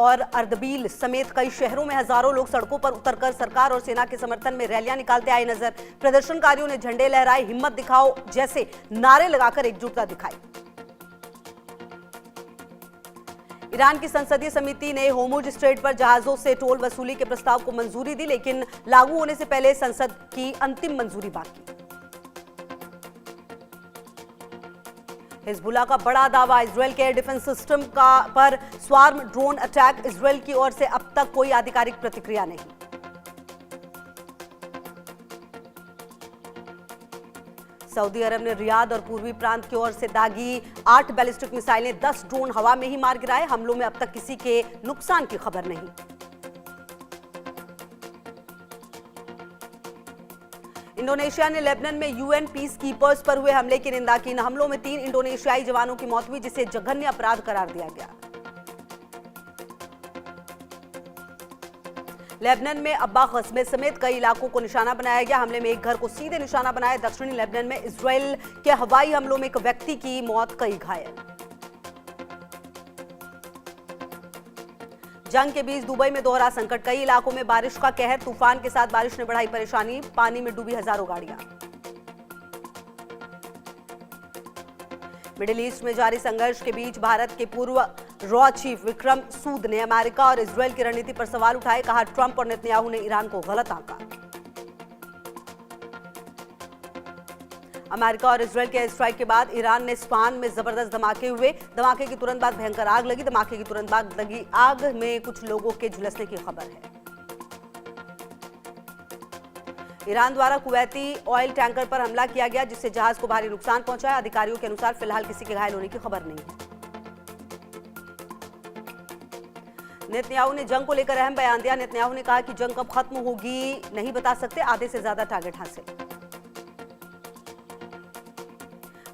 और अर्दबील समेत कई शहरों में हजारों लोग सड़कों पर उतरकर सरकार और सेना के समर्थन में रैलियां निकालते आए नजर। प्रदर्शनकारियों ने झंडे लहराए, हिम्मत दिखाओ जैसे नारे लगाकर एकजुटता दिखाई। ईरान की संसदीय समिति ने होर्मुज स्ट्रेट पर जहाजों से टोल वसूली के प्रस्ताव को मंजूरी दी, लेकिन लागू होने से पहले संसद की अंतिम मंजूरी बाकी। हिजबुल्लाह का बड़ा दावा, इजरायल के एयर डिफेंस सिस्टम पर स्वार्म ड्रोन अटैक। इजरायल की ओर से अब तक कोई आधिकारिक प्रतिक्रिया नहीं। सऊदी अरब ने रियाद और पूर्वी प्रांत की ओर से दागी 8 बैलिस्टिक मिसाइलें, 10 ड्रोन हवा में ही मार गिराए। हमलों में अब तक किसी के नुकसान की खबर नहीं। इंडोनेशिया ने लेबनान में यूएन पीस कीपर्स पर हुए हमले की निंदा की। इन हमलों में 3 इंडोनेशियाई जवानों की मौत हुई, जिसे जघन्य अपराध करार दिया गया। लेबनान में अब्बा कस्बे समेत कई इलाकों को निशाना बनाया गया। हमले में एक घर को सीधे निशाना बनाया। दक्षिणी लेबनान में इजरायल के हवाई हमलों में एक व्यक्ति की मौत, कई घायल। जंग के बीच दुबई में दोहरा संकट, कई इलाकों में बारिश का कहर। तूफान के साथ बारिश ने बढ़ाई परेशानी, पानी में डूबी हजारों गाड़ियां। मिडिल ईस्ट में जारी संघर्ष के बीच भारत के पूर्व रॉ चीफ विक्रम सूद ने अमेरिका और इजरायल की रणनीति पर सवाल उठाए। कहा, ट्रंप और नेतन्याहू ने ईरान को गलत आंका। अमेरिका और इजरायल के एयर स्ट्राइक के बाद ईरान ने स्पान में जबरदस्त धमाके हुए। धमाके की तुरंत बाद भयंकर आग लगी। धमाके की तुरंत बाद लगी आग में कुछ लोगों के झुलसने की खबर है। ईरान द्वारा कुवैती ऑयल टैंकर पर हमला किया गया, जिससे जहाज को भारी नुकसान पहुंचा है। अधिकारियों के अनुसार फिलहाल किसी के घायल होने की खबर नहीं है। नेतन्याहू ने जंग को लेकर अहम बयान दिया। नेतन्याहू ने कहा कि जंग कब खत्म होगी नहीं बता सकते, आधे से ज्यादा टारगेट हासिल।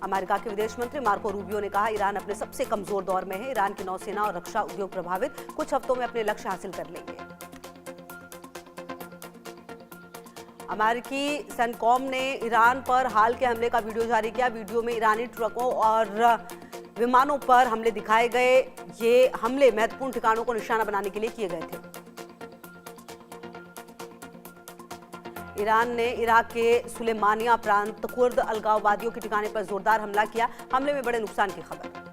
अमेरिका के विदेश मंत्री मार्को रूबियो ने कहा, ईरान अपने सबसे कमजोर दौर में है। ईरान की नौसेना और रक्षा उद्योग प्रभावित, कुछ हफ्तों में अपने लक्ष्य हासिल कर लेंगे। अमेरिकी सेंटकॉम ने ईरान पर हाल के हमले का वीडियो जारी किया। वीडियो में ईरानी ट्रकों और विमानों पर हमले दिखाए गए। ये हमले महत्वपूर्ण ठिकानों को निशाना बनाने के लिए किए गए थे। ईरान ने इराक के सुलेमानिया प्रांत कुर्द अलगाववादियों के ठिकाने पर जोरदार हमला किया। हमले में बड़े नुकसान की खबर।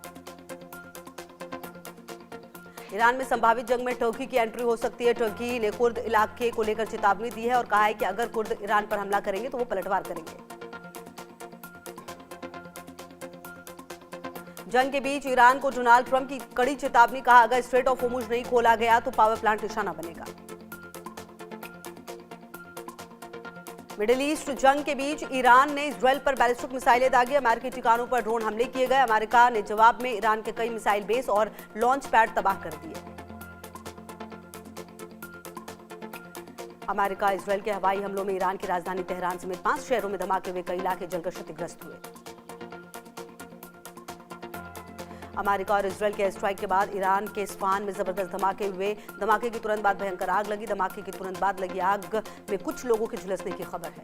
ईरान में संभावित जंग में टर्की की एंट्री हो सकती है। टर्की ने कुर्द इलाके को लेकर चेतावनी दी है और कहा है कि अगर कुर्द ईरान पर हमला करेंगे तो वो पलटवार करेंगे। जंग के बीच ईरान को डोनाल्ड ट्रंप की कड़ी चेतावनी। कहा, अगर स्ट्रेट ऑफ होर्मुज नहीं खोला गया तो पावर प्लांट निशाना बनेगा। मिडिल ईस्ट जंग के बीच ईरान ने इजरायल पर बैलिस्टिक मिसाइलें दागी। अमेरिकी ठिकानों पर ड्रोन हमले किए गए। अमेरिका ने जवाब में ईरान के कई मिसाइल बेस और लॉन्च पैड तबाह कर दिए। अमेरिका इजरायल के हवाई हमलों में ईरान की राजधानी तेहरान समेत 5 शहरों में धमाके हुए, कई इलाके जलकर क्षतिग्रस्त हुए। अमेरिका और इजरायल के एयर स्ट्राइक के बाद ईरान के स्पान में जबरदस्त धमाके हुए। धमाके की तुरंत बाद भयंकर आग लगी। धमाके की तुरंत बाद लगी आग में कुछ लोगों के झुलसने की खबर है।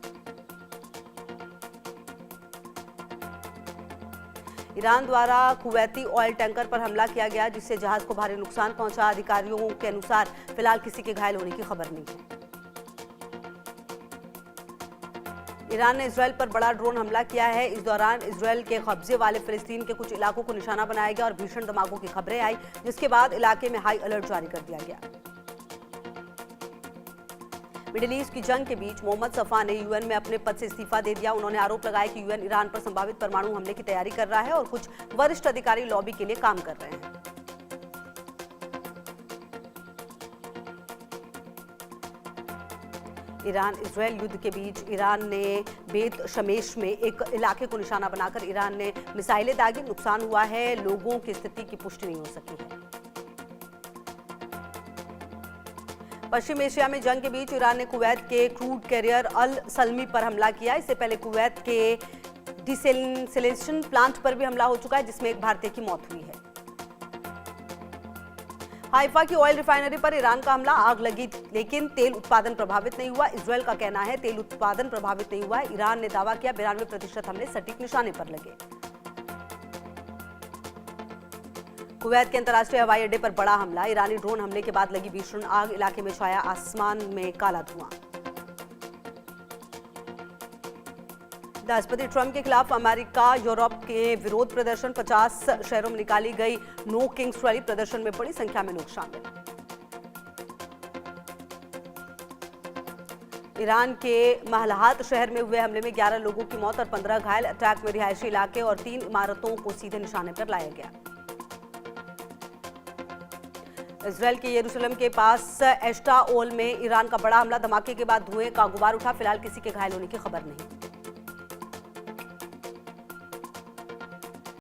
ईरान द्वारा कुवैती ऑयल टैंकर पर हमला किया गया, जिससे जहाज को भारी नुकसान पहुंचा। अधिकारियों के अनुसार फिलहाल किसी के घायल होने की खबर नहीं है। ईरान ने इजरायल पर बड़ा ड्रोन हमला किया है। इस दौरान इजरायल के कब्जे वाले फिलिस्तीन के कुछ इलाकों को निशाना बनाया गया और भीषण धमाकों की खबरें आई, जिसके बाद इलाके में हाई अलर्ट जारी कर दिया गया। मिडिल ईस्ट की जंग के बीच मोहम्मद सफा ने यूएन में अपने पद से इस्तीफा दे दिया। उन्होंने आरोप लगाया कि यूएन ईरान पर संभावित परमाणु हमले की तैयारी कर रहा है और कुछ वरिष्ठ अधिकारी लॉबी के लिए काम कर रहे हैं। ईरान इजरायल युद्ध के बीच ईरान ने बेत शमेश में एक इलाके को निशाना बनाकर ईरान ने मिसाइलें दागी। नुकसान हुआ है, लोगों की स्थिति की पुष्टि नहीं हो सकी है। पश्चिम एशिया में जंग के बीच ईरान ने कुवैत के क्रूड कैरियर अल सलमी पर हमला किया। इससे पहले कुवैत के डिसेलिनेशन प्लांट पर भी हमला हो चुका है, जिसमें एक भारतीय की मौत हुई है। हाइफा की ऑयल रिफाइनरी पर ईरान का हमला, आग लगी लेकिन तेल उत्पादन प्रभावित नहीं हुआ। इजरायल का कहना है तेल उत्पादन प्रभावित नहीं हुआ। ईरान ने दावा किया 92% हमले सटीक निशाने पर लगे। कुवैत के अंतर्राष्ट्रीय हवाई अड्डे पर बड़ा हमला। ईरानी ड्रोन हमले के बाद लगी भीषण आग, इलाके में छाया आसमान में काला धुआं। राष्ट्रपति ट्रंप के खिलाफ अमेरिका यूरोप के विरोध प्रदर्शन। 50 शहरों में निकाली गई नो किंग्स रैली। प्रदर्शन में बड़ी संख्या में लोग शामिल। ईरान के महलात शहर में हुए हमले में 11 लोगों की मौत और 15 घायल। अटैक में रिहायशी इलाके और 3 इमारतों को सीधे निशाने पर लाया गया। इजरायल के यरूशलेम के पास एस्टाओल में ईरान का बड़ा हमला। धमाके के बाद धुएं का गुबार उठा। फिलहाल किसी के घायल होने की खबर नहीं।